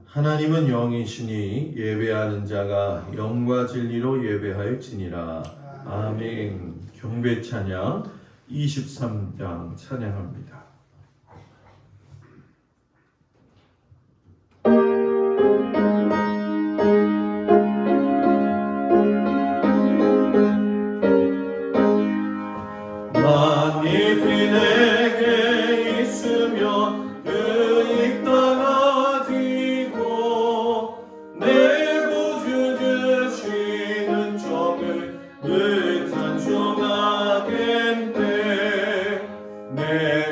하나님은 영이시니 예배하는 자가 영과 진리로 예배하였지니라. 아멘. 경배 찬양 23장 찬양합니다. 만일이 내게 있으며 그 떠나지고 내 구주 주시는 종을 늘 찬송하겠네. 내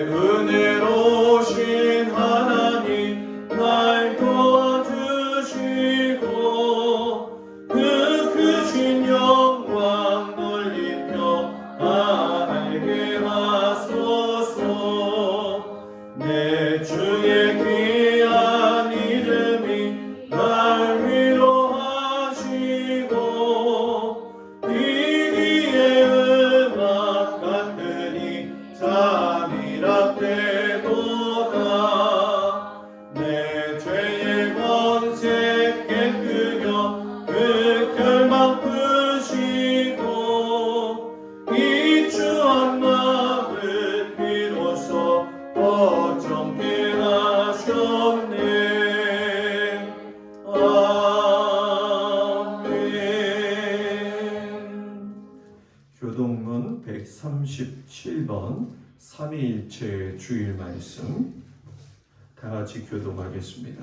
은혜로우신 하나님 날 도와주시고 그 크신 영광 놀리며 알게 하소서. 내 주의 귀한 이름이 날 위로하시고 이기의 음악 같으니 잠이랍되도다. 내 죄의 권세 깨뜨려 그 결막 푸시고 이 주한 마음을 비로소 어정케 하셨네. 아멘. 교동문 137번 삼위일체 주일 말씀 다 같이 교동하겠습니다.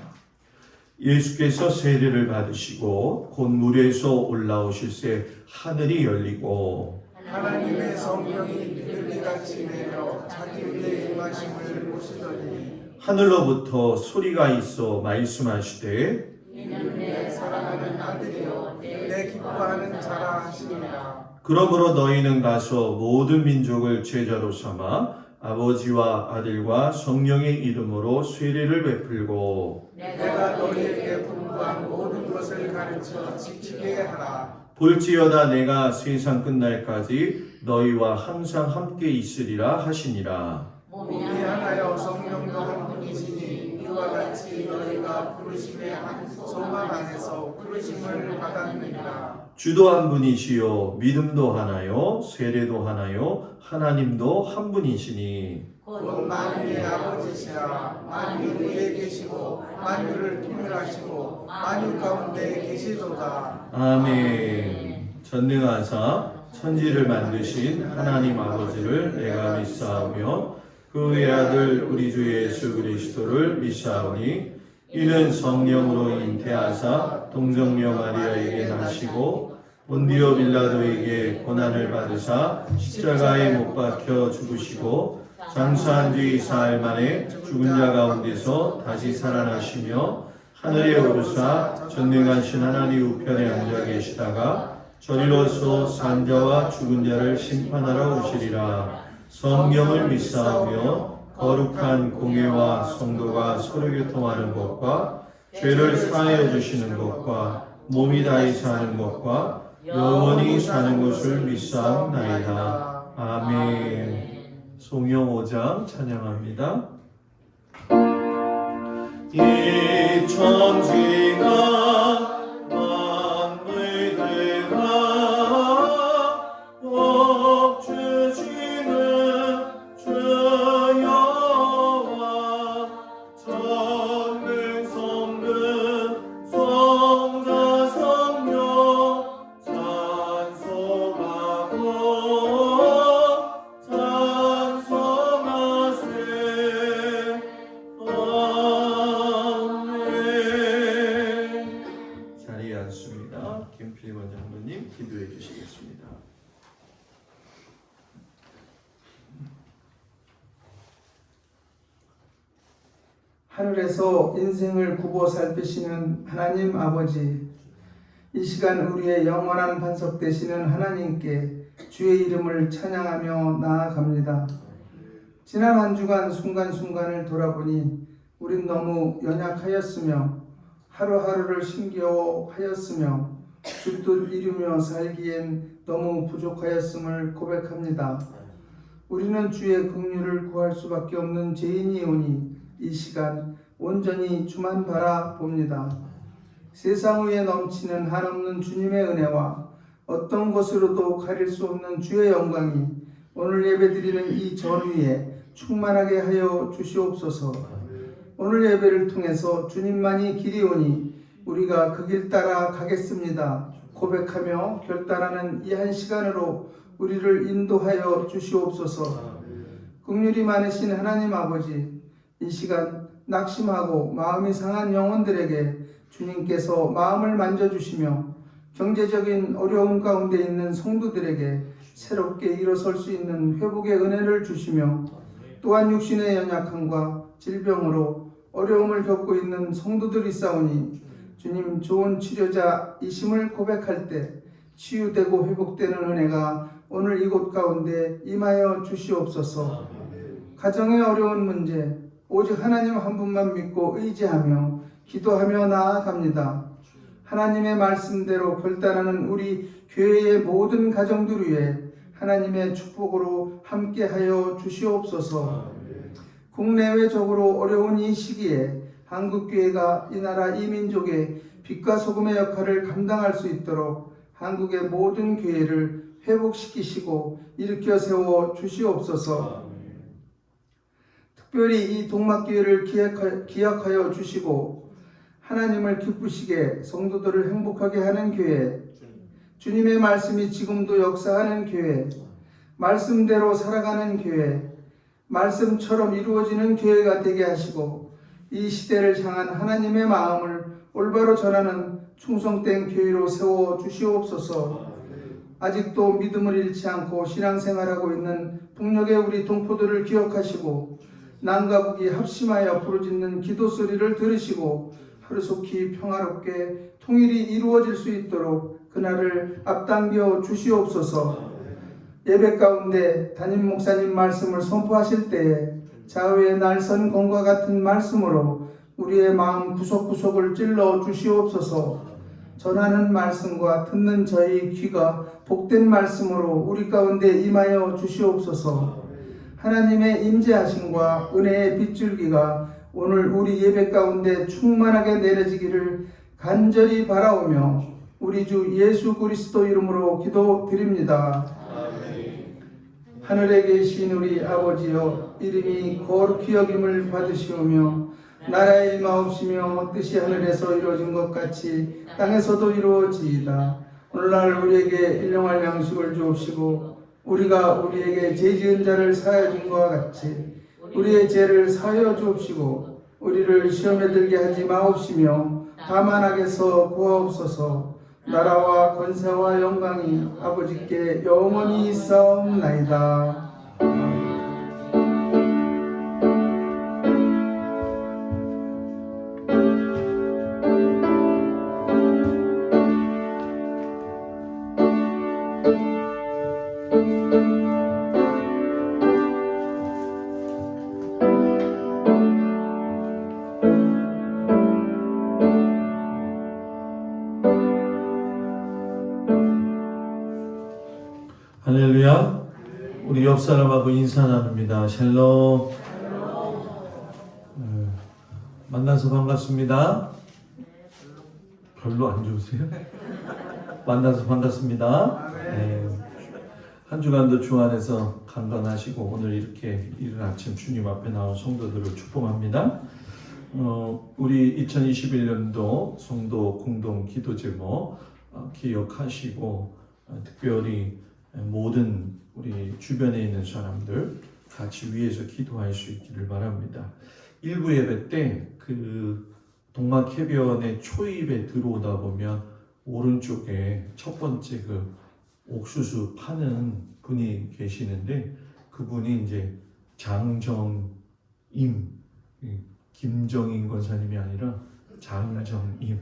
예수께서 세례를 받으시고 곧 물에서 올라오실새 하늘이 열리고 하나님의 성령이 비둘기같이 내려 자기 위에 임하심을 보시더니 하늘로부터 소리가 있어 말씀하시되 이는 내 사랑하는 아들이요 내 기뻐하는 자라 하시니라. 그러므로 너희는 가서 모든 민족을 제자로 삼아 아버지와 아들과 성령의 이름으로 세례를 베풀고 내가 너희에게 분부한 모든 것을 가르쳐 지키게 하라. 볼지어다 내가 세상 끝날까지 너희와 항상 함께 있으리라 하시니라. 몸이 하나여 성령도 한 분이시니 이와 같이 너희가 부르심의 한 소망 안에서 부르심을 받았느니라. 주도 한 분이시요 믿음도 하나요 세례도 하나요 하나님도 한 분이시니 곧 만유의 아버지시라. 만유 위에 계시고 만유를 통일하시고 만유 가운데 계시도다. 아멘. 전능하사 천지를 만드신 하나님 아버지를 내가 믿사오며 그 외아들 우리 주 예수 그리스도를 믿사오니 이는 성령으로 잉태하사 동정녀 마리아에게 나시고 본디오 빌라도에게 고난을 받으사 십자가에 못 박혀 죽으시고 장사한 지 사흘 만에 죽은 자 가운데서 다시 살아나시며 하늘에 오르사 전능하신 하나님 우편에 앉아 계시다가 저리로서 산 자와 죽은 자를 심판하러 오시리라. 성령을 믿사오며 거룩한 공회와 성도가 서로 교통하는 것과 죄를 사하여 주시는 것과 몸이 다히 사는 것과 영원히 사는 것을 믿사옵나이다. 아멘. 송영 5장 찬양합니다. 이 천지가 만물들과 복 주시는 주 여호와 전능 성능 성자 성령 찬송하고 찬송하세. 자리에 앉습니다. 김필 원장님 기도해 주시겠습니다. 하늘에서 인생을 굽어 살피시는 하나님 아버지, 이 시간 우리의 영원한 반석 되시는 하나님께 주의 이름을 찬양하며 나아갑니다. 지난 한 주간 순간순간을 돌아보니 우린 너무 연약하였으며 하루하루를 힘겨워하였으며 주뜻 이루며 살기엔 너무 부족하였음을 고백합니다. 우리는 주의 긍휼을 구할 수밖에 없는 죄인이오니 이 시간 온전히 주만 바라봅니다. 세상 위에 넘치는 한없는 주님의 은혜와 어떤 것으로도 가릴 수 없는 주의 영광이 오늘 예배드리는 이 전위에 충만하게 하여 주시옵소서. 오늘 예배를 통해서 주님만이 길이오니 우리가 그 길 따라 가겠습니다 고백하며 결단하는 이 한 시간으로 우리를 인도하여 주시옵소서. 긍휼이 많으신 하나님 아버지, 이 시간 낙심하고 마음이 상한 영혼들에게 주님께서 마음을 만져주시며 경제적인 어려움 가운데 있는 성도들에게 새롭게 일어설 수 있는 회복의 은혜를 주시며 또한 육신의 연약함과 질병으로 어려움을 겪고 있는 성도들이 싸우니 주님 좋은 치료자이심을 고백할 때 치유되고 회복되는 은혜가 오늘 이곳 가운데 임하여 주시옵소서. 가정의 어려운 문제 오직 하나님 한 분만 믿고 의지하며 기도하며 나아갑니다. 하나님의 말씀대로 결단하는 우리 교회의 모든 가정들 위해 하나님의 축복으로 함께하여 주시옵소서. 국내외적으로 어려운 이 시기에 한국교회가 이 나라 이 민족의 빛과 소금의 역할을 감당할 수 있도록 한국의 모든 교회를 회복시키시고 일으켜 세워 주시옵소서. 특별히 이 동막교회를 기억하여 주시고 하나님을 기쁘시게 성도들을 행복하게 하는 교회, 주님의 말씀이 지금도 역사하는 교회, 말씀대로 살아가는 교회, 말씀처럼 이루어지는 교회가 되게 하시고 이 시대를 향한 하나님의 마음을 올바로 전하는 충성된 교회로 세워 주시옵소서. 아직도 믿음을 잃지 않고 신앙생활하고 있는 북녘의 우리 동포들을 기억하시고 남과 북이 합심하여 부르짖는 기도 소리를 들으시고 하루속히 평화롭게 통일이 이루어질 수 있도록 그날을 앞당겨 주시옵소서. 예배 가운데 담임 목사님 말씀을 선포하실 때에 좌우의 날선 검과 같은 말씀으로 우리의 마음 구석구석을 찔러 주시옵소서. 전하는 말씀과 듣는 저희 귀가 복된 말씀으로 우리 가운데 임하여 주시옵소서. 하나님의 임재하심과 은혜의 빗줄기가 오늘 우리 예배 가운데 충만하게 내려지기를 간절히 바라오며 우리 주 예수 그리스도 이름으로 기도드립니다. 하늘에 계신 우리 아버지여, 이름이 거룩히 여김을 받으시오며 나라의 임하옵시며 뜻이 하늘에서 이루어진 것 같이 땅에서도 이루어지이다. 오늘날 우리에게 일용할 양식을 주옵시고 우리가 우리에게 죄 지은 자를 사하여 준 것과 같이 우리의 죄를 사하여 주옵시고 우리를 시험에 들게 하지 마옵시며 다만 악에서 구하옵소서. 나라와 권세와 영광이 아버지께 영원히 있사옵나이다. 할렐루야. 우리 옆 사람하고 인사 나눕니다. 샬롬. 만나서 반갑습니다. 별로 안 좋으세요? 만나서 반갑습니다. 네. 한 주간도 주 안에서 강건하시고 오늘 이렇게 이른 아침 주님 앞에 나온 성도들을 축복합니다. 우리 2021년도 성도 공동 기도 제목 기억하시고 특별히 모든 우리 주변에 있는 사람들 같이 위해서 기도할 수 있기를 바랍니다. 일부 예배 때 그 동막 해변의 초입에 들어오다 보면 오른쪽에 첫 번째 그 옥수수 파는 분이 계시는데 그분이 이제 장정임, 김정인 권사님이 아니라 장정임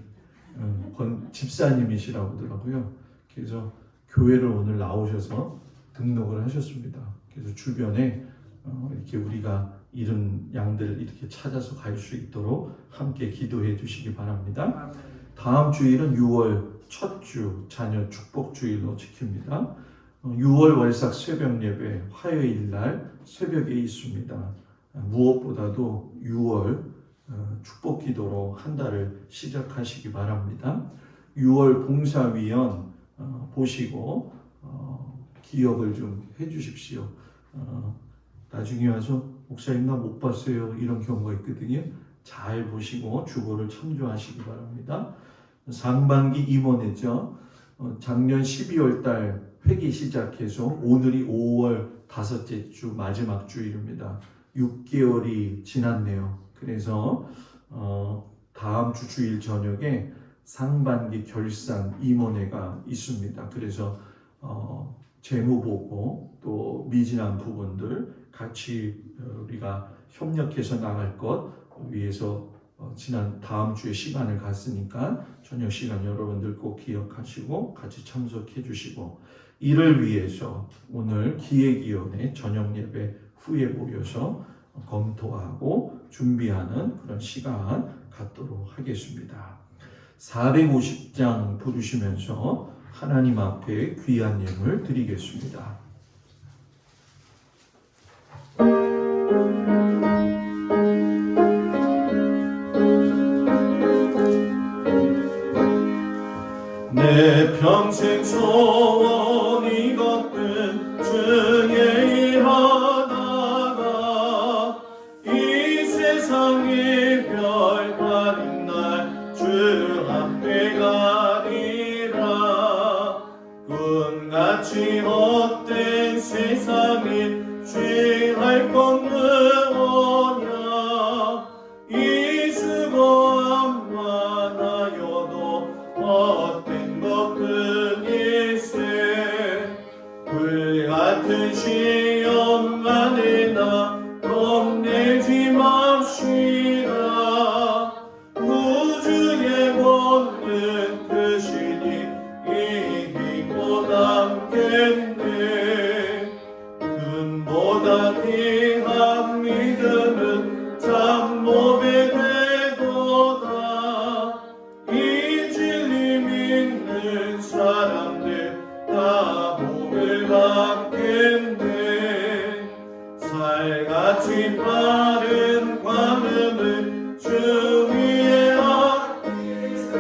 집사님이시라고 하더라고요. 그래서 교회를 오늘 나오셔서 등록을 하셨습니다. 그래서 주변에 이렇게 우리가 잃은 양들 이렇게 찾아서 갈 수 있도록 함께 기도해 주시기 바랍니다. 다음 주일은 6월 첫 주 자녀 축복 주일로 지킵니다. 6월 월삭 새벽 예배 화요일 날 새벽에 있습니다. 무엇보다도 6월 축복 기도로 한 달을 시작하시기 바랍니다. 6월 봉사위원 보시고 기억을 좀 해주십시오. 나중에 와서 목사님 나 못 봤어요 이런 경우가 있거든요. 잘 보시고 주보를 참조하시기 바랍니다. 상반기 임원회죠. 작년 12월 달 회기 시작해서 오늘이 5월 다섯째 주 마지막 주일입니다. 6개월이 지났네요. 그래서 다음 주 주일 저녁에 상반기 결산 임원회가 있습니다. 그래서 재무 보고 또 미진한 부분들 같이 우리가 협력해서 나갈 것 위해서 지난 다음 주에 시간을 갖으니까 저녁 시간 여러분들 꼭 기억하시고 같이 참석해 주시고, 이를 위해서 오늘 기획위원회 저녁 예배 후에 모여서 검토하고 준비하는 그런 시간 갖도록 하겠습니다. 450장 부르시면서 하나님 앞에 귀한 예물 드리겠습니다. 내 평생 소원이 걷는 주의 일하다가 이 세상의 별 가린 날 주 앞에 가리라. 꿈같이 헛된 세상에 취할 것 무엇냐. 이 수고함만 하여도 헛된 것뿐일세. 불같은 시험만에 나 겁내지 맙시다. 구주의 권능 크시니 이기고 남겠네. 금보다 귀한 믿음은 참모배 되도다. 이 진리 믿는 사람들 다 복을 받겠네. 살같이 빠른 관음을 주 위에 아끼세.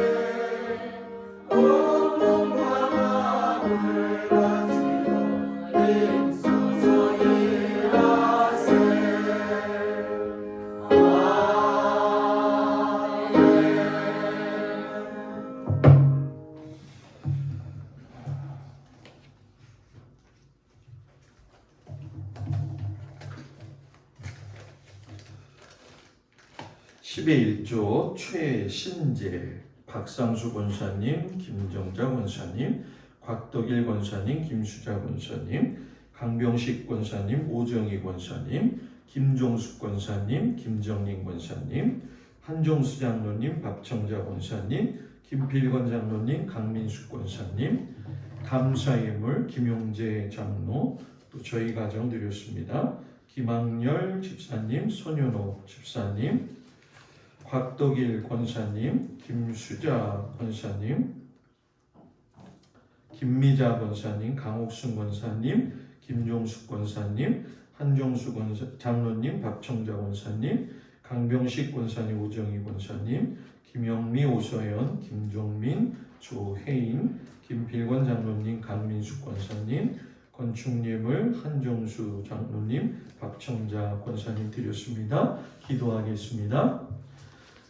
온몸과 마음을 가지고 힘써서 일하세. (10의 1조) 최신재 박상수 권사님, 김정자 권사님, 곽덕일 권사님, 김수자 권사님, 강병식 권사님, 오정희 권사님, 김종숙 권사님, 김정린 권사님, 한종수 장로님, 박청자 권사님, 김필건 장로님, 강민숙 권사님, 감사예물 김용재 장로, 또 저희 가정 드렸습니다. 김학열 집사님, 손현호 집사님, 곽덕일 권사님, 김수자 권사님, 김미자 권사님, 강옥순 권사님, 김종숙 권사님, 한종수 장로님, 박청자 권사님, 강병식 권사님, 오정희 권사님, 김영미, 오서연, 김종민, 조혜인, 김필권 장로님, 강민숙 권사님, 건축예물 한종수 장로님, 박청자 권사님 드렸습니다. 기도하겠습니다.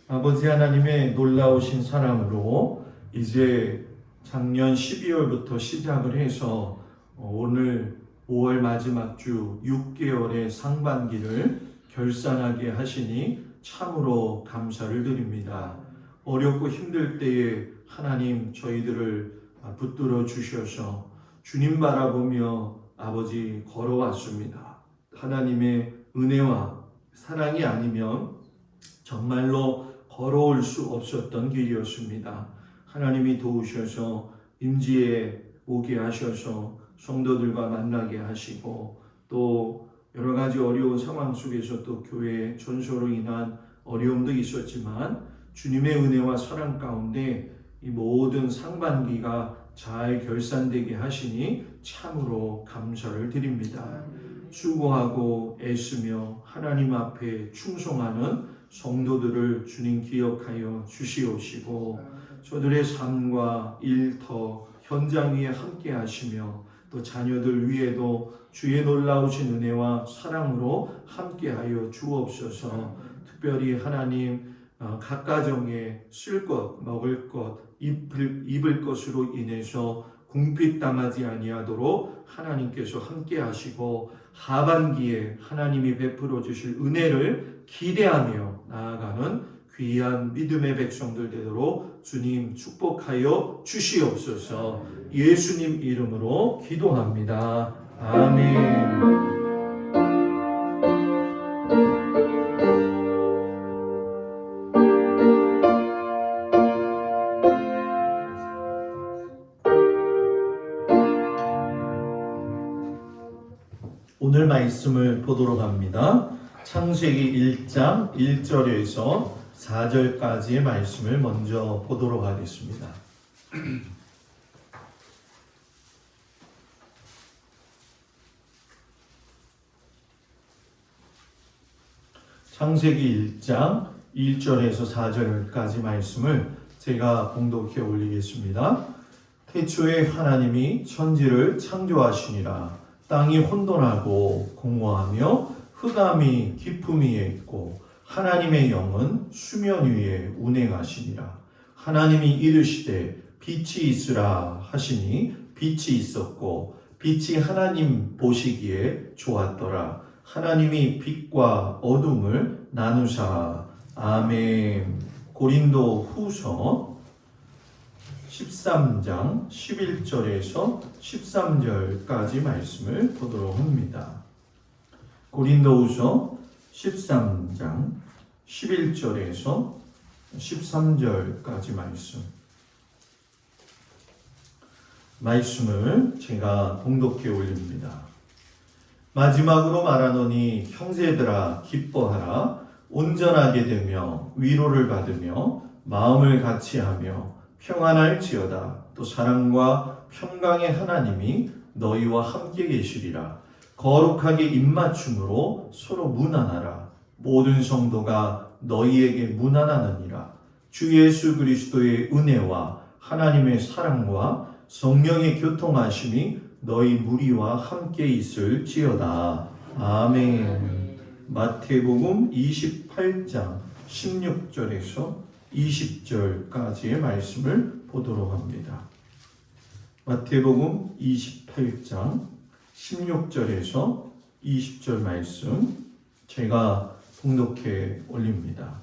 아버지 하나님의 놀라우신 사랑으로 이제 작년 12월부터 시작을 해서 오늘 5월 마지막 주 6개월의 상반기를 결산하게 하시니 참으로 감사를 드립니다. 어렵고 힘들 때에 하나님 저희들을 붙들어 주셔서 주님 바라보며 아버지 걸어왔습니다. 하나님의 은혜와 사랑이 아니면 정말로 걸어올 수 없었던 길이었습니다. 하나님이 도우셔서 임지에 오게 하셔서 성도들과 만나게 하시고 또 여러 가지 어려운 상황 속에서 또 교회 전소로 인한 어려움도 있었지만 주님의 은혜와 사랑 가운데 이 모든 상반기가 잘 결산되게 하시니 참으로 감사를 드립니다. 수고하고 애쓰며 하나님 앞에 충성하는 성도들을 주님 기억하여 주시옵시고 저들의 삶과 일터 현장 위에 함께 하시며 또 자녀들 위에도 주의 놀라우신 은혜와 사랑으로 함께하여 주옵소서. 특별히 하나님 각 가정에 쓸 것, 먹을 것, 입을 것으로 인해서 궁핍당하지 아니하도록 하나님께서 함께 하시고 하반기에 하나님이 베풀어 주실 은혜를 기대하며 나아가는 귀한 믿음의 백성들 되도록 주님 축복하여 주시옵소서. 예수님 이름으로 기도합니다. 아멘. 오늘 말씀을 보도록 합니다. 창세기 1장 1절에서 4절까지의 말씀을 먼저 보도록 하겠습니다. 창세기 1장 1절에서 4절까지 말씀을 제가 봉독해 올리겠습니다. 태초에 하나님이 천지를 창조하시니라. 땅이 혼돈하고 공허하며 흑암이 깊음 위에 있고 하나님의 영은 수면 위에 운행하시니라. 하나님이 이르시되 빛이 있으라 하시니 빛이 있었고 빛이 하나님 보시기에 좋았더라. 하나님이 빛과 어둠을 나누사. 아멘. 고린도 후서 13장 11절에서 13절까지 말씀을 보도록 합니다. 고린도후서 13장 11절에서 13절까지 말씀을 제가 봉독해 올립니다. 마지막으로 말하노니 형제들아 기뻐하라. 온전하게 되며 위로를 받으며 마음을 같이하며 평안할지어다. 또 사랑과 평강의 하나님이 너희와 함께 계시리라. 거룩하게 입맞춤으로 서로 문안하라. 모든 성도가 너희에게 문안하느니라. 주 예수 그리스도의 은혜와 하나님의 사랑과 성령의 교통하심이 너희 무리와 함께 있을지어다. 아멘. 마태복음 28장 16절에서 20절까지의 말씀을 보도록 합니다. 마태복음 28장 16절에서 20절 말씀 제가 봉독해 올립니다.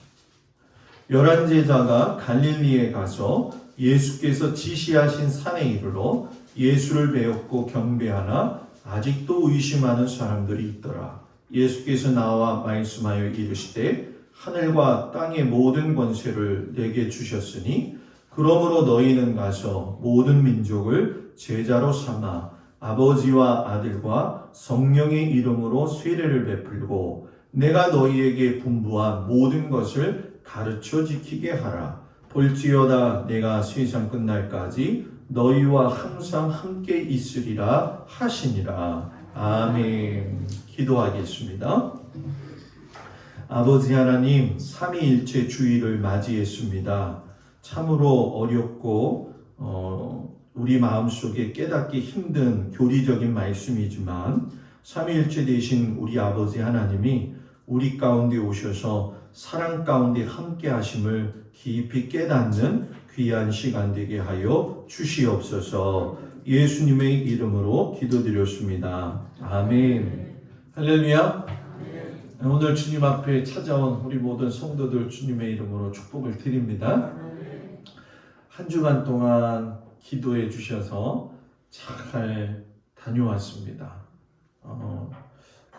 11제자가 갈릴리에 가서 예수께서 지시하신 산에 이르러 예수를 배웠고 경배하나 아직도 의심하는 사람들이 있더라. 예수께서 나와 말씀하여 이르시되 하늘과 땅의 모든 권세를 내게 주셨으니 그러므로 너희는 가서 모든 민족을 제자로 삼아 아버지와 아들과 성령의 이름으로 세례를 베풀고 내가 너희에게 분부한 모든 것을 가르쳐 지키게 하라. 볼지어다 내가 세상 끝날까지 너희와 항상 함께 있으리라 하시니라. 아멘. 기도하겠습니다. 아버지 하나님, 삼위일체 주일을 맞이했습니다. 참으로 어렵고 우리 마음속에 깨닫기 힘든 교리적인 말씀이지만 삼위일체 되신 우리 아버지 하나님이 우리 가운데 오셔서 사랑 가운데 함께 하심을 깊이 깨닫는 귀한 시간 되게 하여 주시옵소서. 예수님의 이름으로 기도드렸습니다. 아멘. 할렐루야. 오늘 주님 앞에 찾아온 우리 모든 성도들 주님의 이름으로 축복을 드립니다. 한 주간 동안 기도해 주셔서 잘 다녀왔습니다.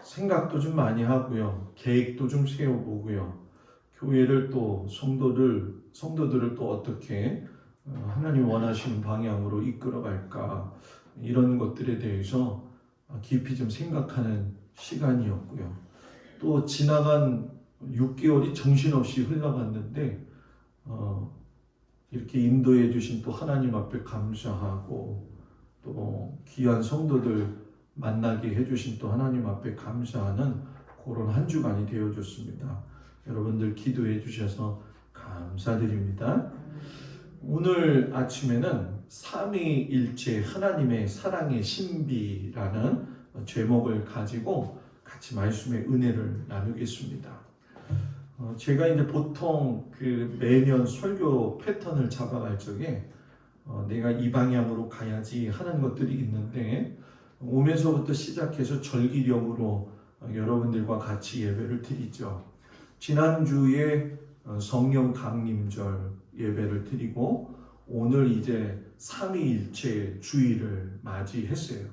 생각도 좀 많이 하고요. 계획도 좀 세워보고요. 교회를 또 성도들을 또 어떻게 하나님 원하시는 방향으로 이끌어갈까 이런 것들에 대해서 깊이 좀 생각하는 시간이었고요. 또 지나간 6개월이 정신없이 흘러갔는데 이렇게 인도해 주신 또 하나님 앞에 감사하고 또 귀한 성도들 만나게 해주신 또 하나님 앞에 감사하는 그런 한 주간이 되어줬습니다. 여러분들 기도해 주셔서 감사드립니다. 오늘 아침에는 삼위일체 하나님의 사랑의 신비라는 제목을 가지고 같이 말씀의 은혜를 나누겠습니다. 제가 이제 보통 그 매년 설교 패턴을 잡아갈 적에 내가 이 방향으로 가야지 하는 것들이 있는데 오면서부터 시작해서 절기령으로 여러분들과 같이 예배를 드리죠. 지난주에 성령 강림절 예배를 드리고 오늘 이제 삼위일체 주일을 맞이했어요.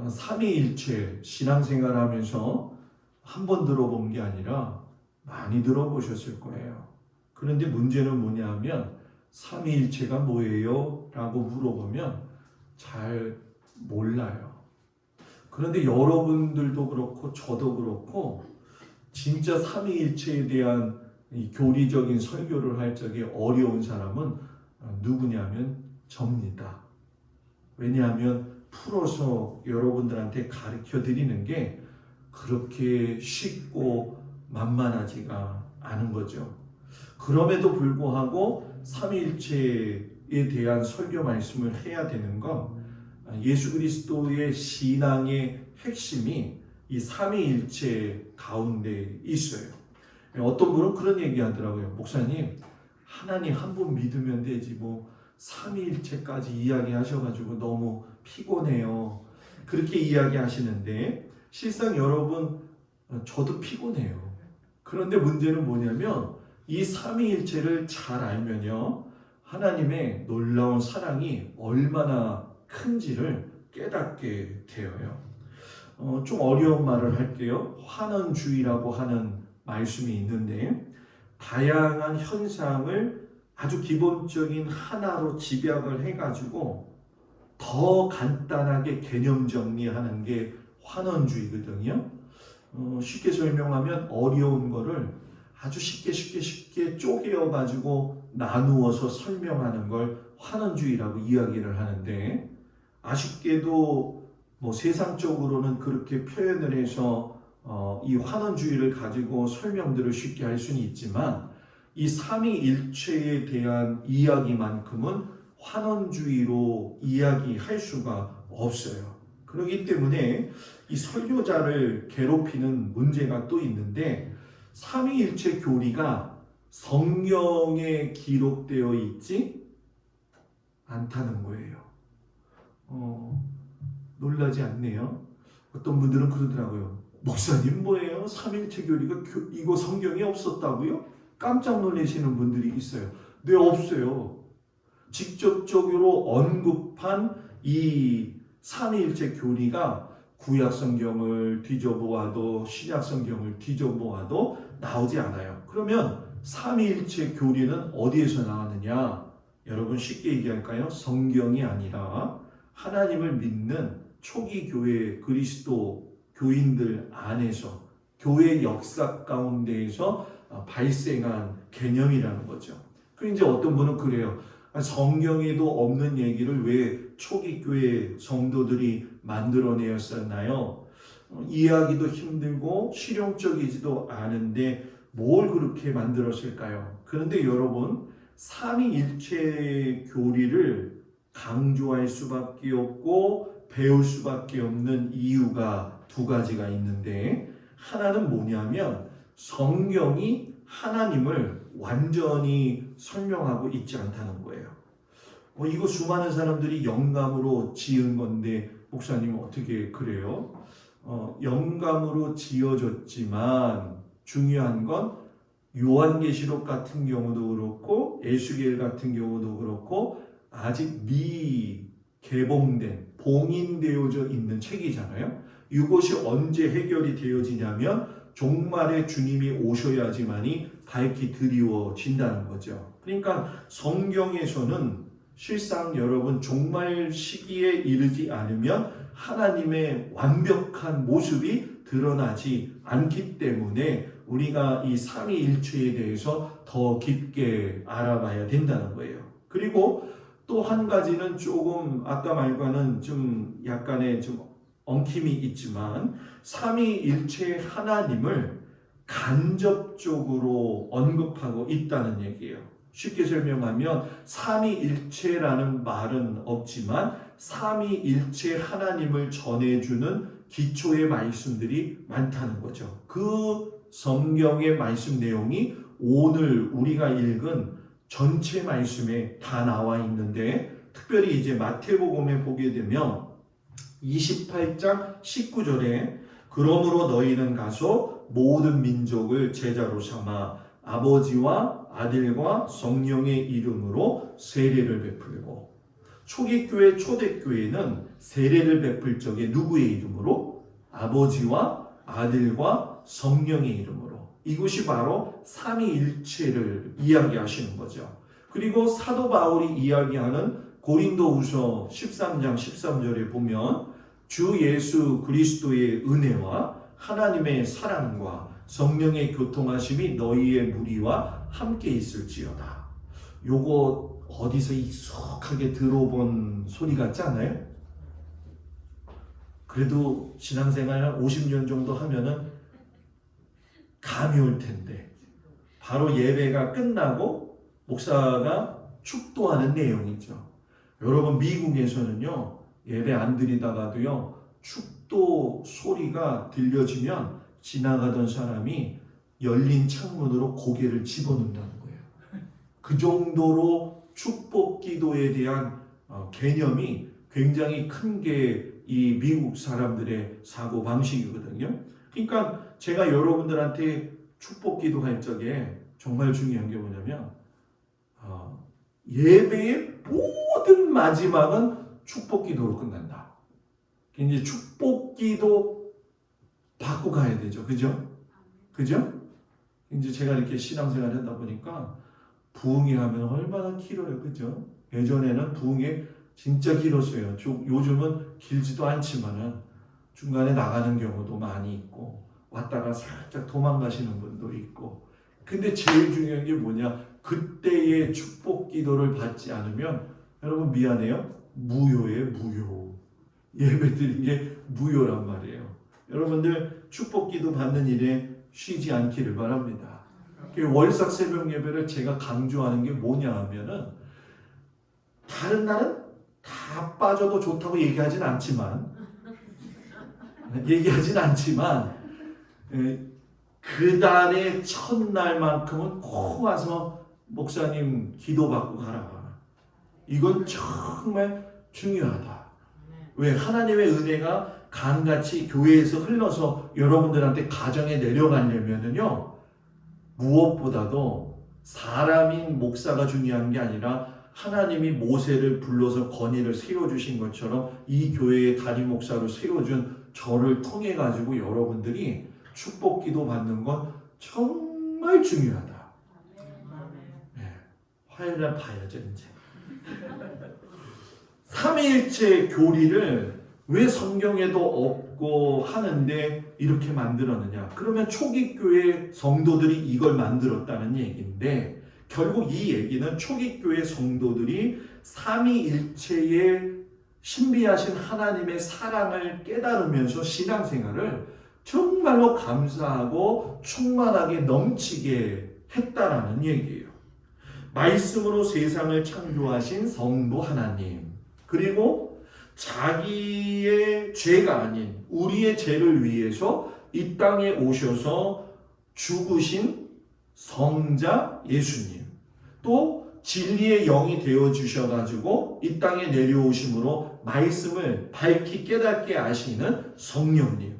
삼위일체 신앙생활 하면서 한 번 들어본 게 아니라 많이 들어보셨을 거예요. 그런데 문제는 뭐냐 하면 삼위일체가 뭐예요? 라고 물어보면 잘 몰라요. 그런데 여러분들도 그렇고 저도 그렇고 진짜 삼위일체에 대한 이 교리적인 설교를 할 적에 어려운 사람은 누구냐면 접니다. 왜냐하면 풀어서 여러분들한테 가르쳐 드리는 게 그렇게 쉽고 만만하지가 않은 거죠. 그럼에도 불구하고 삼위일체에 대한 설교 말씀을 해야 되는 건 예수 그리스도의 신앙의 핵심이 이 삼위일체 가운데 있어요. 어떤 분은 그런 얘기 하더라고요. 목사님, 하나님 한 분 믿으면 되지 뭐 삼위일체까지 이야기하셔가지고 너무 피곤해요. 그렇게 이야기하시는데 실상 여러분 저도 피곤해요. 그런데 문제는 뭐냐면 이 삼위일체를 잘 알면요 하나님의 놀라운 사랑이 얼마나 큰지를 깨닫게 되어요. 좀 어려운 말을 할게요. 환원주의라고 하는 말씀이 있는데 다양한 현상을 아주 기본적인 하나로 집약을 해가지고 더 간단하게 개념 정리하는 게 환원주의거든요. 쉽게 설명하면 어려운 거를 아주 쉽게 쪼개어가지고 나누어서 설명하는 걸 환원주의라고 이야기를 하는데 아쉽게도 뭐 세상적으로는 그렇게 표현을 해서 이 환원주의를 가지고 설명들을 쉽게 할 수는 있지만 이 삼위일체에 대한 이야기만큼은 환원주의로 이야기할 수가 없어요. 그렇기 때문에 이 설교자를 괴롭히는 문제가 또 있는데 삼위일체 교리가 성경에 기록되어 있지 않다는 거예요. 놀라지 않네요. 어떤 분들은 그러더라고요. 목사님 뭐예요? 삼위일체 교리가 이거 성경에 없었다고요? 깜짝 놀라시는 분들이 있어요. 네, 없어요. 직접적으로 언급한 이 삼위일체 교리가 구약 성경을 뒤져보아도 신약 성경을 뒤져보아도 나오지 않아요. 그러면 삼위일체 교리는 어디에서 나왔느냐? 여러분 쉽게 얘기할까요? 성경이 아니라 하나님을 믿는 초기 교회 그리스도 교인들 안에서 교회 역사 가운데에서 발생한 개념이라는 거죠. 그 이제 어떤 분은 그래요. 성경에도 없는 얘기를 왜 초기 교회 성도들이 만들어내었었나요? 이해하기도 힘들고 실용적이지도 않은데 뭘 그렇게 만들었을까요? 그런데 여러분 삼위일체 교리를 강조할 수밖에 없고 배울 수밖에 없는 이유가 두 가지가 있는데 하나는 뭐냐면 성경이 하나님을 완전히 설명하고 있지 않다는 거예요. 이거 수많은 사람들이 영감으로 지은 건데 목사님은 어떻게 그래요? 영감으로 지어졌지만 중요한 건 요한계시록 같은 경우도 그렇고 에스겔 같은 경우도 그렇고 아직 미개봉된 봉인되어져 있는 책이잖아요. 이것이 언제 해결이 되어지냐면 종말에 주님이 오셔야지만이 밝히 드리워진다는 거죠. 그러니까 성경에서는 실상 여러분 종말 시기에 이르지 않으면 하나님의 완벽한 모습이 드러나지 않기 때문에 우리가 이 삼위일체에 대해서 더 깊게 알아봐야 된다는 거예요. 그리고 또 한 가지는 조금 아까 말과는 좀 약간의 좀 엉킴이 있지만 삼위일체 하나님을 간접적으로 언급하고 있다는 얘기예요. 쉽게 설명하면 삼위일체라는 말은 없지만 삼위일체 하나님을 전해주는 기초의 말씀들이 많다는 거죠. 그 성경의 말씀 내용이 오늘 우리가 읽은 전체 말씀에 다 나와 있는데, 특별히 이제 마태복음에 보게 되면 28장 19절에 그러므로 너희는 가서 모든 민족을 제자로 삼아 아버지와 아들과 성령의 이름으로 세례를 베풀고, 초기교회 초대교회는 세례를 베풀 적에 누구의 이름으로? 아버지와 아들과 성령의 이름으로. 이것이 바로 삼위일체를 이야기하시는 거죠. 그리고 사도 바울이 이야기하는 고린도후서 13장 13절에 보면 주 예수 그리스도의 은혜와 하나님의 사랑과 성령의 교통하심이 너희의 무리와 함께 있을지어다. 요거 어디서 익숙하게 들어본 소리 같지 않아요? 그래도 신앙생활 50년 정도 하면은 감이 올 텐데, 바로 예배가 끝나고 목사가 축도하는 내용이죠. 여러분 미국에서는요, 예배 안 드리다가도요, 축도 소리가 들려지면 지나가던 사람이 열린 창문으로 고개를 집어넣는다는 거예요. 그 정도로 축복 기도에 대한 개념이 굉장히 큰 게 이 미국 사람들의 사고 방식이거든요. 그러니까 제가 여러분들한테 축복 기도할 적에 정말 중요한 게 뭐냐면 예배의 모든 마지막은 축복 기도로 끝난다. 이제 축복 기도 받고 가야 되죠. 그죠? 그죠? 이제 제가 이렇게 신앙생활 하다 보니까 부흥회 하면 얼마나 길어요. 그죠? 예전에는 부흥회 진짜 길었어요. 요즘은 길지도 않지만은 중간에 나가는 경우도 많이 있고 왔다가 살짝 도망가시는 분도 있고. 근데 제일 중요한 게 뭐냐? 그때의 축복 기도를 받지 않으면 여러분 미안해요. 무효예요. 무효. 예배 드린 게 무효란 말이에요. 여러분들 축복 기도 받는 일에 쉬지 않기를 바랍니다. 월삭 새벽 예배를 제가 강조하는 게 뭐냐 하면은 다른 날은 다 빠져도 좋다고 얘기하진 않지만 그 달의 첫날만큼은 꼭 와서 목사님 기도받고 가라. 이건 정말 중요하다. 왜? 하나님의 은혜가 강같이 교회에서 흘러서 여러분들한테 가정에 내려가려면은요, 무엇보다도 사람인 목사가 중요한 게 아니라 하나님이 모세를 불러서 건의를 세워주신 것처럼 이 교회의 담임 목사로 세워준 저를 통해 가지고 여러분들이 축복 기도 받는 건 정말 중요하다. 네, 화요일 날 봐야죠 이제. 삼위일체 교리를 왜 성경에도 없고 하는데 이렇게 만들었느냐? 그러면 초기 교회 성도들이 이걸 만들었다는 얘기인데, 결국 이 얘기는 초기 교회 성도들이 삼위일체의 신비하신 하나님의 사랑을 깨달으면서 신앙생활을 정말로 감사하고 충만하게 넘치게 했다라는 얘기예요. 말씀으로 세상을 창조하신 성부 하나님, 그리고 자기의 죄가 아닌 우리의 죄를 위해서 이 땅에 오셔서 죽으신 성자 예수님, 또 진리의 영이 되어 주셔가지고 이 땅에 내려오심으로 말씀을 밝히 깨닫게 하시는 성령님,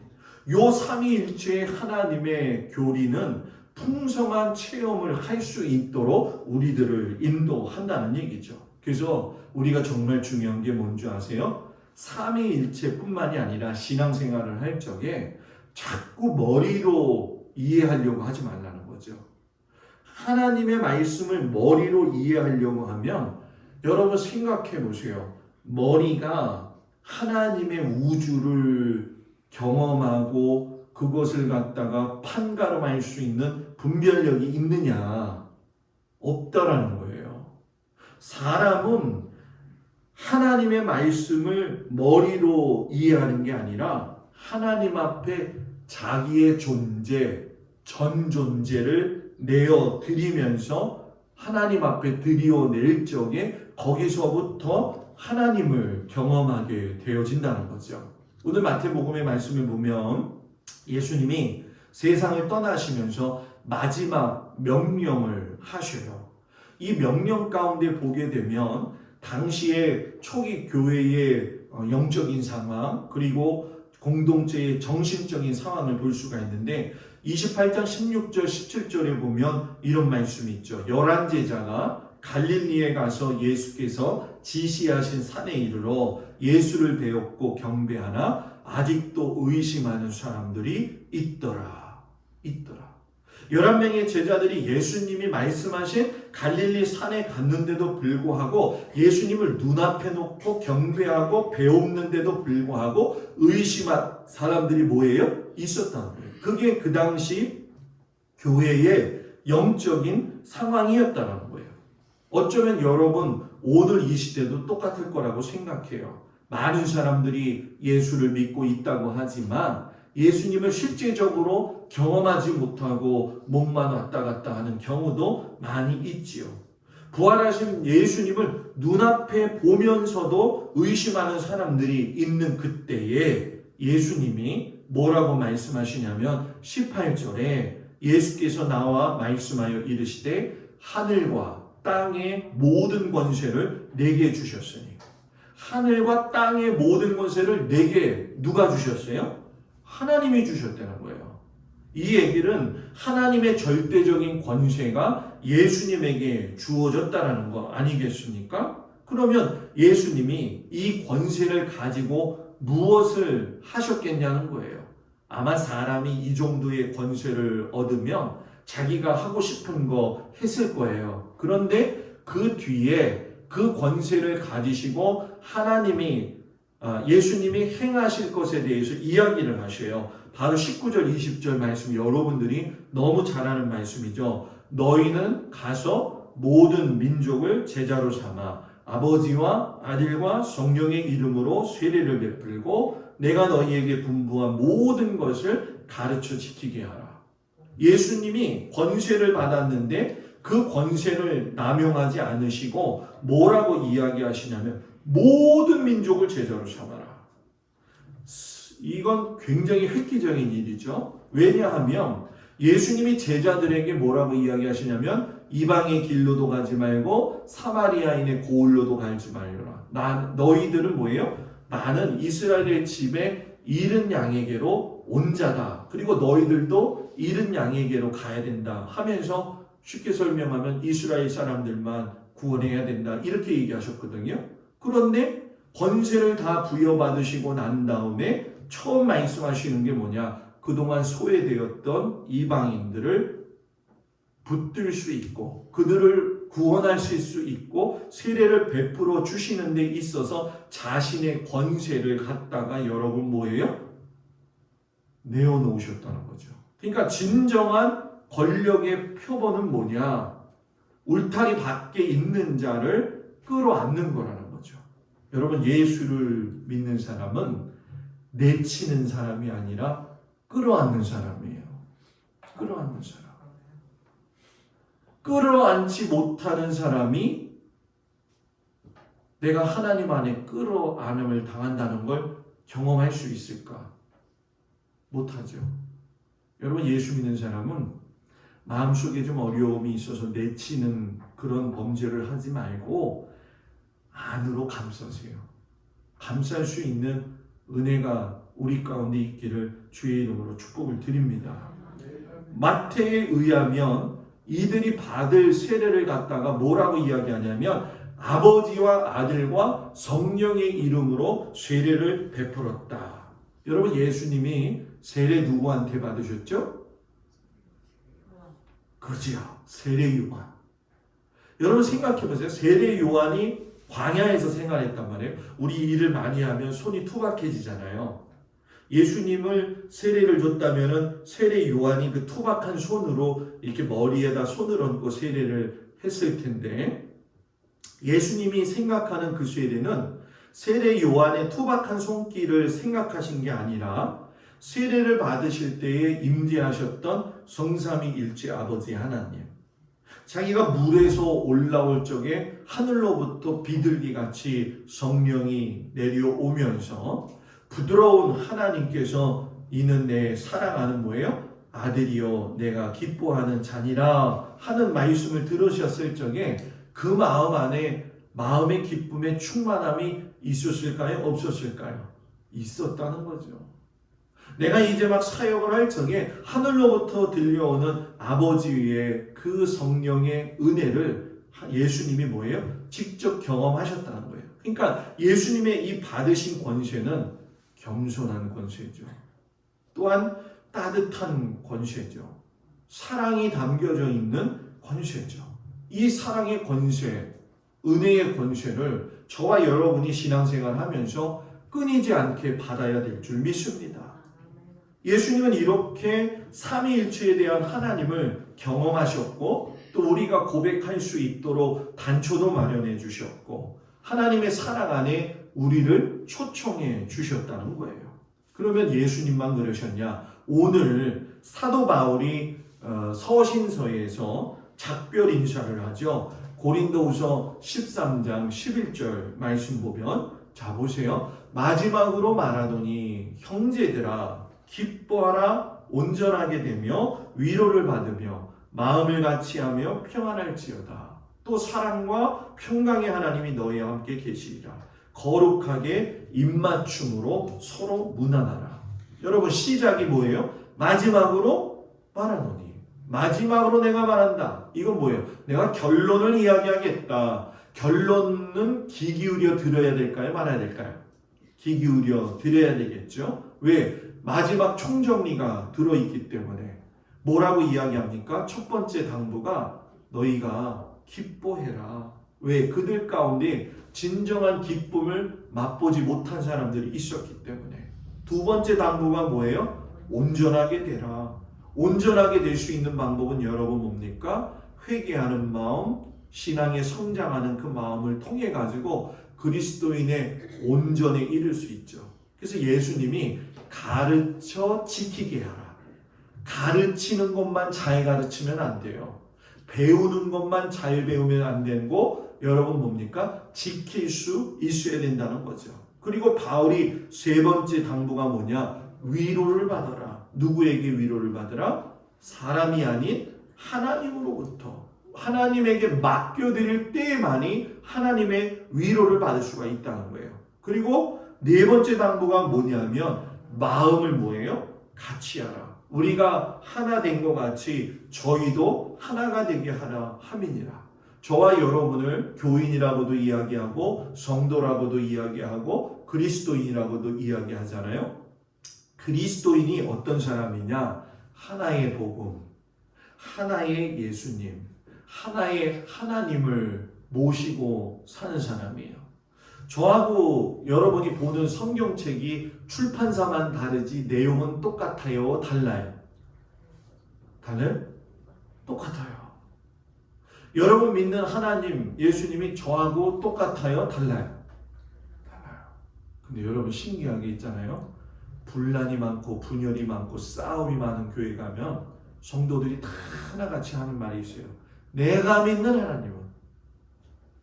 요 삼위일체의 하나님의 교리는 풍성한 체험을 할 수 있도록 우리들을 인도한다는 얘기죠. 그래서 우리가 정말 중요한 게 뭔지 아세요? 삼위일체뿐만이 아니라 신앙생활을 할 적에 자꾸 머리로 이해하려고 하지 말라는 거죠. 하나님의 말씀을 머리로 이해하려고 하면 여러분 생각해 보세요. 머리가 하나님의 우주를 경험하고 그것을 갖다가 판가름할 수 있는 분별력이 있느냐? 없다라는 거예요. 사람은 하나님의 말씀을 머리로 이해하는 게 아니라 하나님 앞에 자기의 존재, 전 존재를 내어 드리면서 하나님 앞에 드리어낼 적에 거기서부터 하나님을 경험하게 되어진다는 거죠. 오늘 마태복음의 말씀을 보면 예수님이 세상을 떠나시면서 마지막 명령을 하셔요. 이 명령 가운데 보게 되면 당시에 초기 교회의 영적인 상황 그리고 공동체의 정신적인 상황을 볼 수가 있는데 28장 16절 17절에 보면 이런 말씀이 있죠. 11제자가 갈릴리에 가서 예수께서 지시하신 산에 이르러 예수를 배웠고 경배하나 아직도 의심하는 사람들이 있더라. 11명의 제자들이 예수님이 말씀하신 갈릴리 산에 갔는데도 불구하고 예수님을 눈앞에 놓고 경배하고 배웠는데도 불구하고 의심한 사람들이 뭐예요? 있었다는 거예요. 그게 그 당시 교회의 영적인 상황이었다는 거예요. 어쩌면 여러분 오늘 이 시대도 똑같을 거라고 생각해요. 많은 사람들이 예수를 믿고 있다고 하지만 예수님을 실제적으로 경험하지 못하고 몸만 왔다 갔다 하는 경우도 많이 있지요. 부활하신 예수님을 눈앞에 보면서도 의심하는 사람들이 있는 그때에 예수님이 뭐라고 말씀하시냐면 18절에 예수께서 나와 말씀하여 이르시되 하늘과 땅의 모든 권세를 내게 주셨으니 하늘과 땅의 모든 권세를 내게 누가 주셨어요? 하나님이 주셨다는 거예요. 이 얘기는 하나님의 절대적인 권세가 예수님에게 주어졌다는 거 아니겠습니까? 그러면 예수님이 이 권세를 가지고 무엇을 하셨겠냐는 거예요. 아마 사람이 이 정도의 권세를 얻으면 자기가 하고 싶은 거 했을 거예요. 그런데 그 뒤에 그 권세를 가지시고 하나님이 예수님이 행하실 것에 대해서 이야기를 하셔요. 바로 19절 20절 말씀 여러분들이 너무 잘 아는 말씀이죠. 너희는 가서 모든 민족을 제자로 삼아 아버지와 아들과 성령의 이름으로 세례를 베풀고 내가 너희에게 분부한 모든 것을 가르쳐 지키게 하라. 예수님이 권세를 받았는데 그 권세를 남용하지 않으시고 뭐라고 이야기하시냐면 모든 민족을 제자로 삼아라. 이건 굉장히 획기적인 일이죠. 왜냐하면 예수님이 제자들에게 뭐라고 이야기하시냐면 이방의 길로도 가지 말고 사마리아인의 고을로도 가지 말라. 너희들은 뭐예요? 나는 이스라엘의 집에 잃은 양에게로 온 자다. 그리고 너희들도 잃은 양에게로 가야 된다 하면서 쉽게 설명하면 이스라엘 사람들만 구원해야 된다. 이렇게 얘기하셨거든요. 그런데 권세를 다 부여받으시고 난 다음에 처음 말씀하시는 게 뭐냐? 그동안 소외되었던 이방인들을 붙들 수 있고 그들을 구원하실 수 있고 세례를 베풀어 주시는 데 있어서 자신의 권세를 갖다가 여러분 뭐예요? 내어놓으셨다는 거죠. 그러니까 진정한 권력의 표본은 뭐냐? 울타리 밖에 있는 자를 끌어안는 거라는 거죠. 여러분 예수를 믿는 사람은 내치는 사람이 아니라 끌어안는 사람이에요. 끌어안는 사람. 끌어안지 못하는 사람이 내가 하나님 안에 끌어안음을 당한다는 걸 경험할 수 있을까? 못하죠. 여러분 예수 믿는 사람은 마음속에 좀 어려움이 있어서 내치는 그런 범죄를 하지 말고 안으로 감싸세요. 감쌀 수 있는 은혜가 우리 가운데 있기를 주의 이름으로 축복을 드립니다. 마태에 의하면 이들이 받을 세례를 갖다가 뭐라고 이야기하냐면 아버지와 아들과 성령의 이름으로 세례를 베풀었다. 여러분 예수님이 세례 누구한테 받으셨죠? 그죠. 세례 요한. 여러분 생각해 보세요. 세례 요한이 광야에서 생활했단 말이에요. 우리 일을 많이 하면 손이 투박해지잖아요. 예수님을 세례를 줬다면은 세례 요한이 그 투박한 손으로 이렇게 머리에다 손을 얹고 세례를 했을 텐데, 예수님이 생각하는 그 세례는 세례 요한의 투박한 손길을 생각하신 게 아니라 세례를 받으실 때에 임재하셨던 성삼위일체 아버지 하나님, 자기가 물에서 올라올 적에 하늘로부터 비둘기같이 성령이 내려오면서 부드러운 하나님께서 이는 내 사랑하는 뭐예요? 아들이요 내가 기뻐하는 자니라 하는 말씀을 들으셨을 적에 그 마음 안에 마음의 기쁨의 충만함이 있었을까요? 없었을까요? 있었다는 거죠. 내가 이제 막 사역을 할 적에 하늘로부터 들려오는 아버지 위에 그 성령의 은혜를 예수님이 뭐예요? 직접 경험하셨다는 거예요. 그러니까 예수님의 이 받으신 권세는 겸손한 권세죠. 또한 따뜻한 권세죠. 사랑이 담겨져 있는 권세죠. 이 사랑의 권세, 은혜의 권세를 저와 여러분이 신앙생활 하면서 끊이지 않게 받아야 될 줄 믿습니다. 예수님은 이렇게 삼위일체에 대한 하나님을 경험하셨고 또 우리가 고백할 수 있도록 단초도 마련해 주셨고 하나님의 사랑 안에 우리를 초청해 주셨다는 거예요. 그러면 예수님만 그러셨냐? 오늘 사도 바울이 서신서에서 작별 인사를 하죠. 고린도후서 13장 11절 말씀 보면, 자 보세요. 마지막으로 말하노니 형제들아 기뻐하라, 온전하게 되며 위로를 받으며 마음을 같이하며 평안할지어다. 또 사랑과 평강의 하나님이 너희와 함께 계시리라. 거룩하게 입맞춤으로 서로 무난하라. 여러분 시작이 뭐예요? 마지막으로 말하노니. 마지막으로 내가 말한다. 이건 뭐예요? 내가 결론을 이야기하겠다. 결론은 귀 기울여 들어야 될까요? 말아야 될까요? 귀 기울여 들어야 되겠죠. 왜? 마지막 총정리가 들어있기 때문에. 뭐라고 이야기합니까? 첫 번째 당부가 너희가 기뻐해라. 왜? 그들 가운데 진정한 기쁨을 맛보지 못한 사람들이 있었기 때문에. 두 번째 당부가 뭐예요? 온전하게 되라. 온전하게 될 수 있는 방법은 여러분 뭡니까? 회개하는 마음, 신앙에 성장하는 그 마음을 통해 가지고 그리스도인의 온전에 이를 수 있죠. 그래서 예수님이 가르쳐 지키게 하라. 가르치는 것만 잘 가르치면 안 돼요. 배우는 것만 잘 배우면 안 되고 여러분 뭡니까? 지킬 수 있어야 된다는 거죠. 그리고 바울이 세 번째 당부가 뭐냐? 위로를 받아라. 누구에게 위로를 받으라? 사람이 아닌 하나님으로부터. 하나님에게 맡겨드릴 때만이 하나님의 위로를 받을 수가 있다는 거예요. 그리고 네 번째 당부가 뭐냐면 마음을 뭐예요? 같이 하라. 우리가 하나 된 것 같이 저희도 하나가 되게 하라 함이니라. 저와 여러분을 교인이라고도 이야기하고 성도라고도 이야기하고 그리스도인이라고도 이야기하잖아요. 그리스도인이 어떤 사람이냐? 하나의 복음, 하나의 예수님, 하나의 하나님을 모시고 사는 사람이에요. 저하고 여러분이 보는 성경책이 출판사만 다르지 내용은 똑같아요? 달라요? 달라요? 똑같아요. 여러분 믿는 하나님, 예수님이 저하고 똑같아요? 달라요? 달라요. 근데 여러분 신기하게 있잖아요. 분란이 많고 분열이 많고 싸움이 많은 교회 가면 성도들이 다 하나같이 하는 말이 있어요. 내가 믿는 하나님은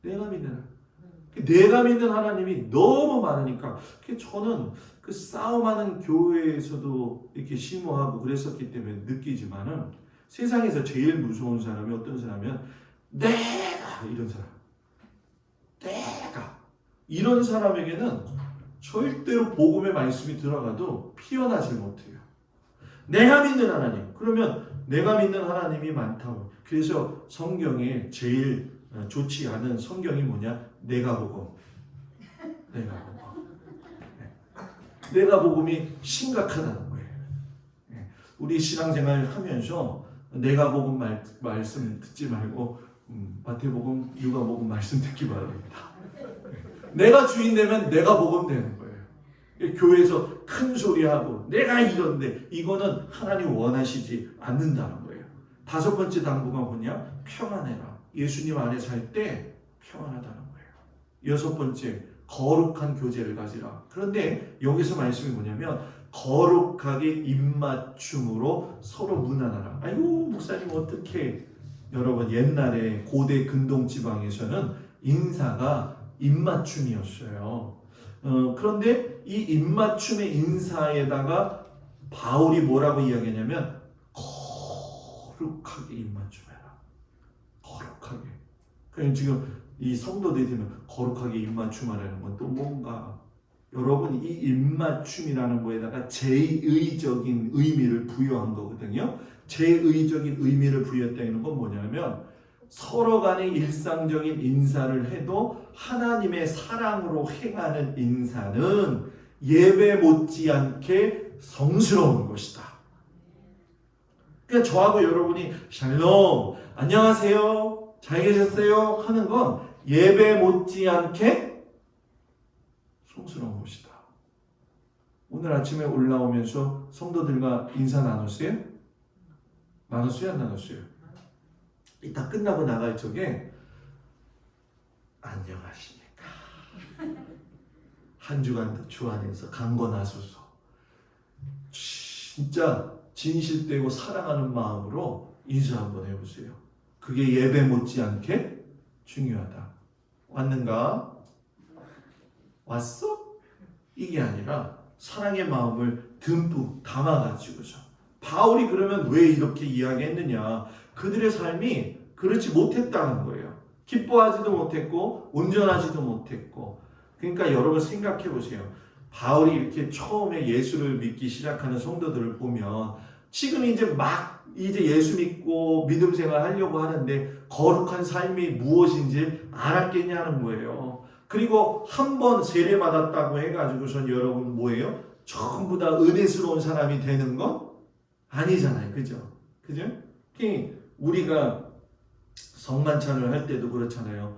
내가 믿는 하나님이 너무 많으니까 저는 그 싸움하는 교회에서도 이렇게 심오하고 그랬었기 때문에 느끼지만은 세상에서 제일 무서운 사람이 어떤 사람이면 내가 이런 사람, 내가 이런 사람에게는 절대로 복음의 말씀이 들어가도 피어나질 못해요. 내가 믿는 하나님. 그러면 내가 믿는 하나님이 많다고. 그래서 성경에 제일 좋지 않은 성경이 뭐냐? 내가 복음. 내가 복음이 심각하다는 거예요. 우리 신앙생활 하면서 내가 복음 말씀 듣지 말고 마태복음, 누가복음 말씀 듣기 바랍니다. 내가 주인 되면 내가 복음 되는 거예요. 교회에서 큰 소리하고 내가 이런데 이거는 하나님 원하시지 않는다는 거예요. 5번째 당부가 뭐냐? 평안해라. 예수님 안에 살 때 평안하다는 거예요. 6번째, 거룩한 교제를 가지라. 그런데 여기서 말씀이 뭐냐면 거룩하게 입맞춤으로 서로 무난하라. 아이고 목사님 어떻게? 여러분 옛날에 고대 근동 지방에서는 인사가 입맞춤이었어요. 그런데 이 입맞춤의 인사에다가 바울이 뭐라고 이야기하냐면 거룩하게 입맞춤해라. 거룩하게. 그럼 지금 이 성도들이 되면 거룩하게 입맞춤하라는 건 또 뭔가 여러분 이 입맞춤이라는 거에다가 제의적인 의미를 부여한 거거든요. 제의적인 의미를 부여했다는 건 뭐냐면 서로 간의 일상적인 인사를 해도 하나님의 사랑으로 행하는 인사는 예배 못지않게 성스러운 것이다. 그러니까 저하고 여러분이 샬롬, 안녕하세요, 잘 계셨어요 하는 건 예배 못지않게 성스러운 것이다. 오늘 아침에 올라오면서 성도들과 인사 나눴어요? 나눴어요? 안 나눴어요? 이따 끝나고 나갈 적에 안녕하십니까? 한 주간도 주 안에서 강건하소서. 진짜 진실되고 사랑하는 마음으로 인사 한번 해보세요. 그게 예배 못지않게 중요하다. 왔는가? 왔어? 이게 아니라 사랑의 마음을 듬뿍 담아가지고서 바울이 그러면 왜 이렇게 이야기했느냐? 그들의 삶이 그렇지 못했다는 거예요. 기뻐하지도 못했고 온전하지도 못했고. 그러니까 여러분 생각해 보세요. 바울이 이렇게 처음에 예수를 믿기 시작하는 성도들을 보면 지금 이제 예수 믿고 믿음 생활 하려고 하는데 거룩한 삶이 무엇인지 알았겠냐는 거예요. 그리고 한 번 세례 받았다고 해가지고선 여러분 뭐예요? 전부 다 은혜스러운 사람이 되는 건 아니잖아요. 그죠? 그죠? 우리가 성만찬을 할 때도 그렇잖아요.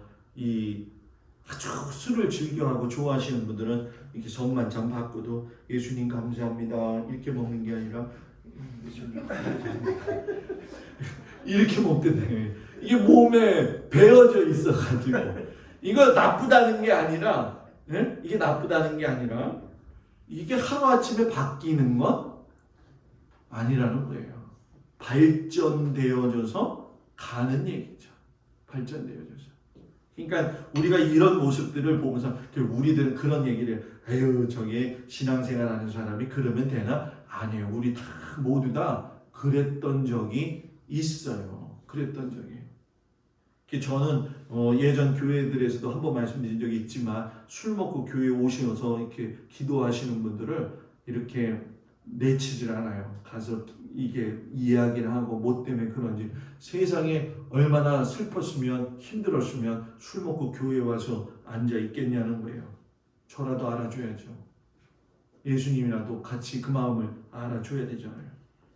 아주 술을 즐겨하고 좋아하시는 분들은 이렇게 성만찬 받고도 예수님 감사합니다 이렇게 먹는 게 아니라 이렇게 먹거든요. 이게 몸에 배어져 있어가지고 이거 나쁘다는 게 아니라 이게 나쁘다는 게 아니라 이게 하루아침에 바뀌는 건 아니라는 거예요. 발전되어져서 가는 얘기죠. 발전되어져서. 그러니까 우리가 이런 모습들을 보면서 우리들은 그런 얘기를 에휴 저게 신앙생활 하는 사람이 그러면 되나? 아니에요. 우리 다 모두 다 그랬던 적이 있어요. 그랬던 적이. 저는 예전 교회들에서도 한번 말씀드린 적이 있지만 술 먹고 교회에 오셔서 이렇게 기도하시는 분들을 이렇게 내치질 않아요. 가서 이게 이야기를 하고 뭐 때문에 그런지 세상에 얼마나 슬펐으면 힘들었으면 술 먹고 교회에 와서 앉아 있겠냐는 거예요. 저라도 알아줘야죠. 예수님이라도 같이 그 마음을 알아줘야 되잖아요.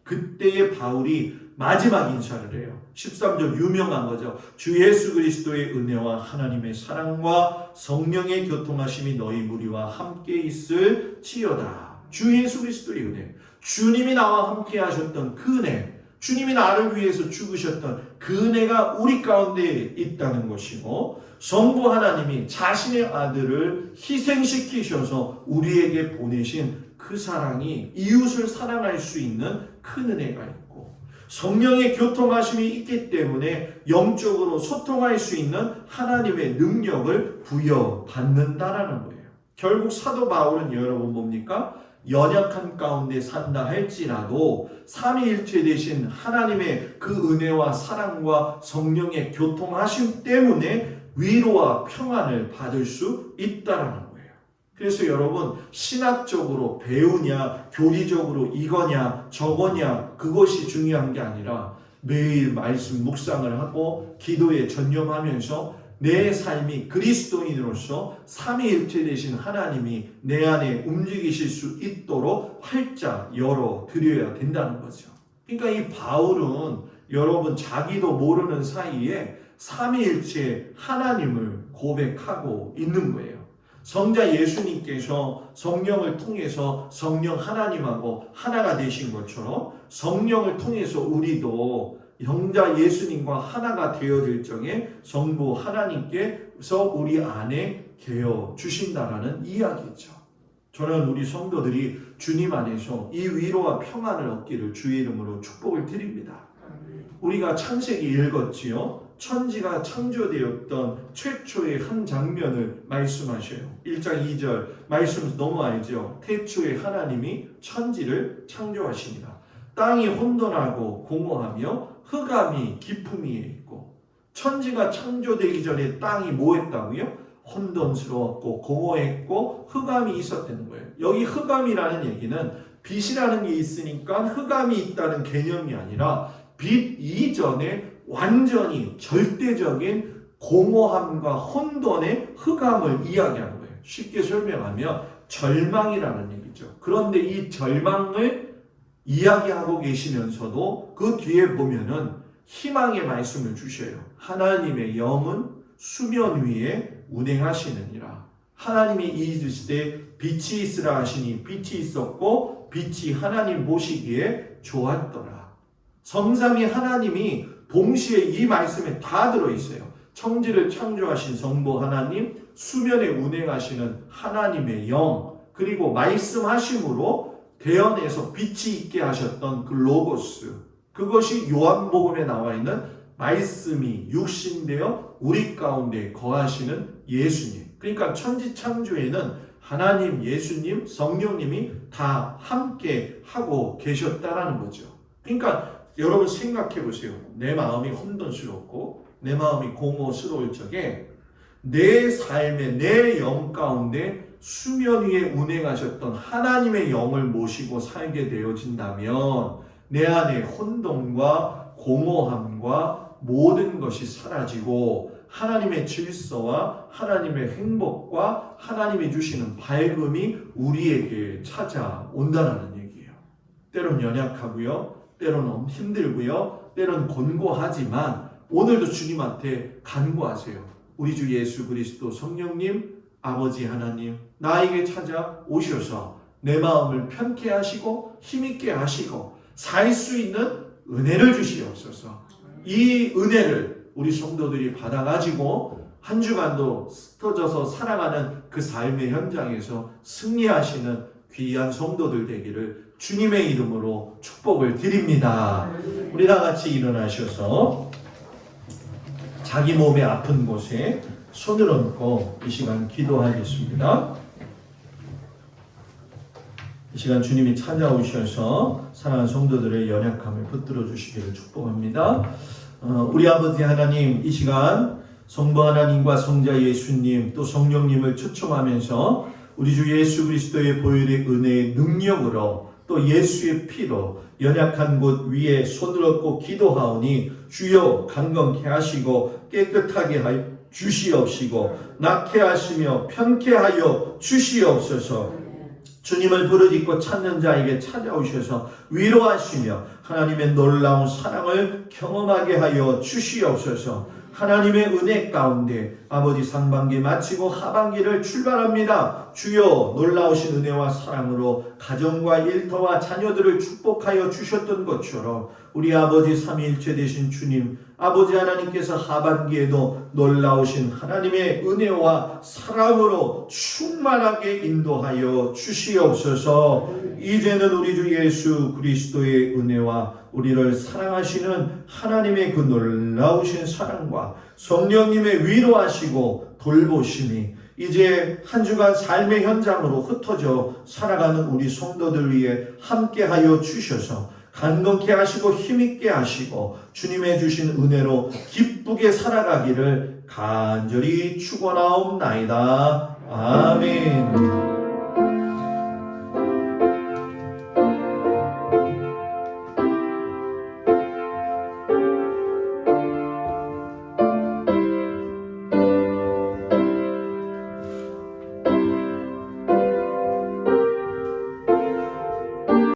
그때의 바울이 마지막 인사를 해요. 13절 유명한 거죠. 주 예수 그리스도의 은혜와 하나님의 사랑과 성령의 교통하심이 너희 무리와 함께 있을지어다. 주 예수 그리스도의 은혜, 주님이 나와 함께 하셨던 그 은혜, 주님이 나를 위해서 죽으셨던 그 은혜가 우리 가운데 있다는 것이고, 성부 하나님이 자신의 아들을 희생시키셔서 우리에게 보내신 그 사랑이 이웃을 사랑할 수 있는 큰 은혜가 있고, 성령의 교통하심이 있기 때문에 영적으로 소통할 수 있는 하나님의 능력을 부여받는다라는 거예요. 결국 사도 바울은 여러분 뭡니까? 연약한 가운데 산다 할지라도 삼위일체 되신 하나님의 그 은혜와 사랑과 성령의 교통하심 때문에 위로와 평안을 받을 수 있다라는 거예요. 그래서 여러분 신학적으로 배우냐 교리적으로 이거냐 저거냐 그것이 중요한 게 아니라 매일 말씀 묵상을 하고 기도에 전념하면서 내 삶이 그리스도인으로서 삼위일체 되신 하나님이 내 안에 움직이실 수 있도록 활짝 열어드려야 된다는 거죠. 그러니까 이 바울은 여러분 자기도 모르는 사이에 삼위일체 하나님을 고백하고 있는 거예요. 성자 예수님께서 성령을 통해서 성령 하나님하고 하나가 되신 것처럼 성령을 통해서 우리도 형자 예수님과 하나가 되어질 적에 성부 하나님께서 우리 안에 계어 주신다라는 이야기죠. 저는 우리 성도들이 주님 안에서 이 위로와 평안을 얻기를 주의 이름으로 축복을 드립니다. 우리가 창세기 읽었지요. 천지가 창조되었던 최초의 한 장면을 말씀하셔요. 1장 2절 말씀 너무 알죠. 태초에 하나님이 천지를 창조하십니다. 땅이 혼돈하고 공허하며 흑암이 깊음 위에 있고, 천지가 창조되기 전에 땅이 뭐 했다고요? 혼돈스러웠고 공허했고 흑암이 있었다는 거예요. 여기 흑암이라는 얘기는 빛이라는 게 있으니까 흑암이 있다는 개념이 아니라 빛 이전에 완전히 절대적인 공허함과 혼돈의 흑암을 이야기하는 거예요. 쉽게 설명하면 절망이라는 얘기죠. 그런데 이 절망을 이야기하고 계시면서도 그 뒤에 보면은 희망의 말씀을 주셔요. 하나님의 영은 수면 위에 운행하시느니라. 하나님이 이르실 때 빛이 있으라 하시니 빛이 있었고 빛이 하나님 보시기에 좋았더라. 성삼위 하나님이 동시에 이 말씀에 다 들어있어요. 천지를 창조하신 성부 하나님, 수면에 운행하시는 하나님의 영, 그리고 말씀하심으로 대언에서 빛이 있게 하셨던 그 로고스, 그것이 요한복음에 나와 있는 말씀이 육신되어 우리 가운데 거하시는 예수님. 그러니까 천지 창조에는 하나님, 예수님, 성령님이 다 함께 하고 계셨다라는 거죠. 그러니까 여러분 생각해 보세요. 내 마음이 혼돈스럽고 내 마음이 공허스러울 적에 내 삶에 내 영 가운데 수면 위에 운행하셨던 하나님의 영을 모시고 살게 되어진다면 내 안에 혼돈과 공허함과 모든 것이 사라지고 하나님의 질서와 하나님의 행복과 하나님이 주시는 밝음이 우리에게 찾아온다는 얘기예요. 때론 연약하고요, 때론 힘들고요, 때론 곤고하지만 오늘도 주님한테 간구하세요. 우리 주 예수 그리스도 성령님, 아버지 하나님, 나에게 찾아오셔서 내 마음을 편케 하시고 힘있게 하시고 살 수 있는 은혜를 주시옵소서. 이 은혜를 우리 성도들이 받아가지고 한 주간도 흩어져서 살아가는 그 삶의 현장에서 승리하시는 귀한 성도들 되기를 주님의 이름으로 축복을 드립니다. 우리 다 같이 일어나셔서 자기 몸의 아픈 곳에 손을 얹고 이 시간 기도하겠습니다. 이 시간 주님이 찾아오셔서 사랑하는 성도들의 연약함을 붙들어 주시기를 축복합니다. 우리 아버지 하나님, 이 시간 성부 하나님과 성자 예수님 또 성령님을 초청하면서 우리 주 예수 그리스도의 보혈의 은혜의 능력으로 또 예수의 피로 연약한 곳 위에 손을 얹고 기도하오니 주여 강건케 하시고 깨끗하게 하여 주시옵시고 낫게 하시며 편케 하여 주시옵소서. 주님을 부르짖고 찾는 자에게 찾아오셔서 위로하시며 하나님의 놀라운 사랑을 경험하게 하여 주시옵소서. 하나님의 은혜 가운데 아버지 상반기 마치고 하반기를 출발합니다. 주여 놀라우신 은혜와 사랑으로 가정과 일터와 자녀들을 축복하여 주셨던 것처럼 우리 아버지 삼위일체 되신 주님, 아버지 하나님께서 하반기에도 놀라우신 하나님의 은혜와 사랑으로 충만하게 인도하여 주시옵소서. 이제는 우리 주 예수 그리스도의 은혜와 우리를 사랑하시는 하나님의 그 놀라우신 사랑과 성령님의 위로하시고 돌보심이 이제 한 주간 삶의 현장으로 흩어져 살아가는 우리 성도들 위해 함께하여 주셔서 강건케 하시고 힘있게 하시고 주님의 주신 은혜로 기쁘게 살아가기를 간절히 축원하옵나이다. 아멘.